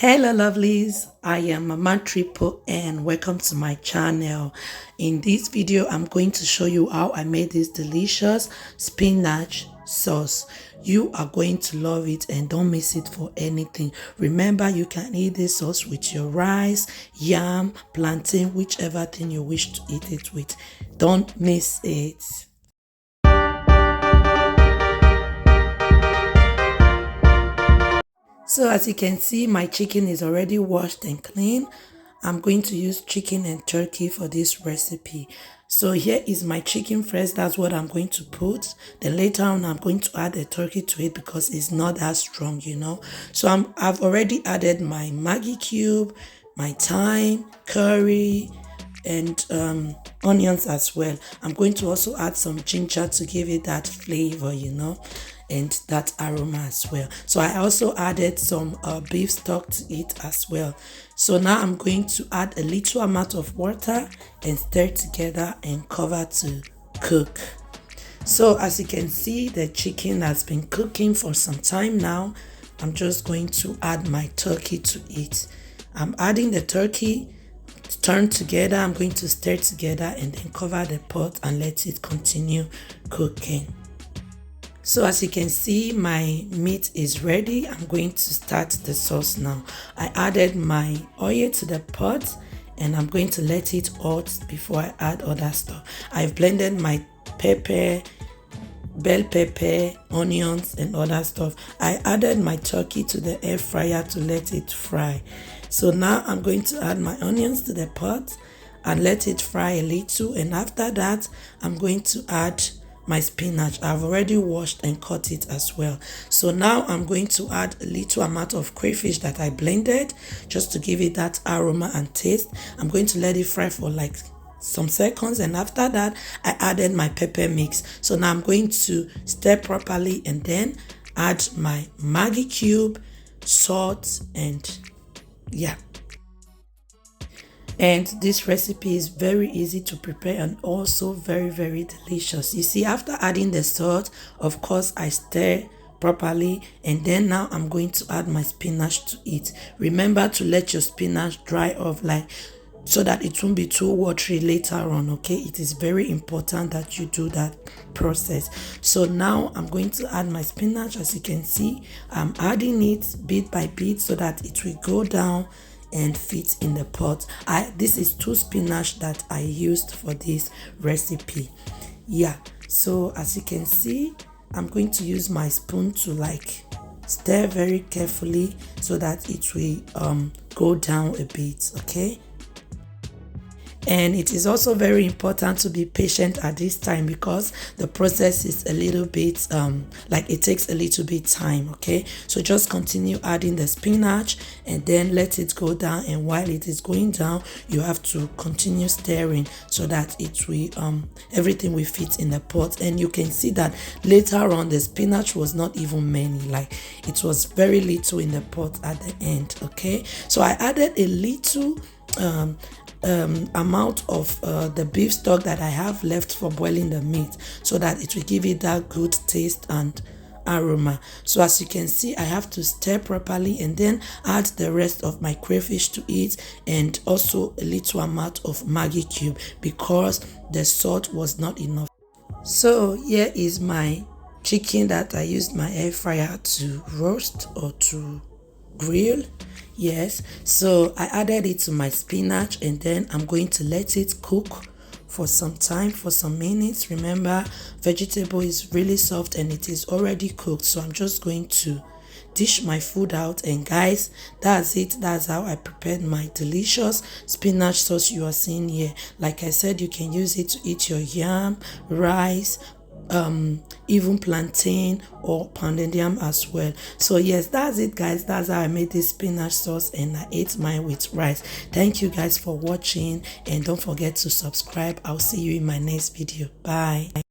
Hello lovelies, I am Mama Triple and welcome to my channel. In this video I'm going to show you how I made this delicious spinach sauce. You are going to love it and don't miss it for anything. Remember, you can eat this sauce with your rice, yam, plantain, whichever thing you wish to eat it with. Don't miss it. So as you can see, my chicken is already washed and clean. I'm going to use chicken and turkey for this recipe. So here is my chicken first. That's what I'm going to put. Then later on, I'm going to add the turkey to it because it's not that strong, you know. So I've already added my Maggi cube, my thyme, curry, and onions as well. I'm going to also add some ginger to give it that flavor, you know, and that aroma as well. So I also added some beef stock to it as well. So now I'm going to add a little amount of water and stir together and cover to cook. So as you can see, the chicken has been cooking for some time now. I'm just going to add my turkey to it. I'm adding the turkey, turn together. I'm going to stir together and then cover the pot and let it continue cooking. So as you can see, my meat is ready. I'm going to start the sauce now. I added my oil to the pot and I'm going to let it hot before I add other stuff. I've blended my pepper, bell pepper, onions and other stuff. I added my turkey to the air fryer to let it fry. So now I'm going to add my onions to the pot and let it fry a little, and after that I'm going to add my spinach. I've already washed and cut it as well. So now I'm going to add a little amount of crayfish that I blended just to give it that aroma and taste. I'm going to let it fry for like some seconds, and after that I added my pepper mix. So now I'm going to stir properly and then add my Maggi cube, salt, and yeah. And this recipe is very easy to prepare and also very delicious. You see, after adding the salt, of course I stir properly, and then now I'm going to add my spinach to it. Remember to let your spinach dry off, like so that it won't be too watery later on. Okay, it is very important that you do that process. So now I'm going to add my spinach. As you can see, I'm adding it bit by bit so that it will go down and fit in the pot. This is 2 spinach that I used for this recipe. Yeah, so as you can see, I'm going to use my spoon to like stir very carefully so that it will go down a bit. Okay, and it is also very important to be patient at this time because the process is a little bit like it takes a little bit time. Okay, so just continue adding the spinach and then let it go down, and while it is going down you have to continue stirring so that it will everything will fit in the pot. And you can see that later on the spinach was not even many, like it was very little in the pot at the end. Okay, so I added a little amount of the beef stock that I have left for boiling the meat so that it will give it that good taste and aroma. So as you can see, I have to stir properly and then add the rest of my crayfish to it, and also a little amount of Maggi cube because the salt was not enough. So here is my chicken that I used my air fryer to roast or to grill. Yes, so I added it to my spinach and then I'm going to let it cook for some time, for some minutes. Remember, vegetable is really soft and it is already cooked, so I'm just going to dish my food out. And guys, that's it. That's how I prepared my delicious spinach sauce you are seeing here. Like I said, you can use it to eat your yam, rice, even plantain or pounded yam as well. So yes, that's it guys. That's how I made this spinach sauce and I ate mine with rice. Thank you guys for watching, and don't forget to subscribe. I'll see you in my next video. Bye.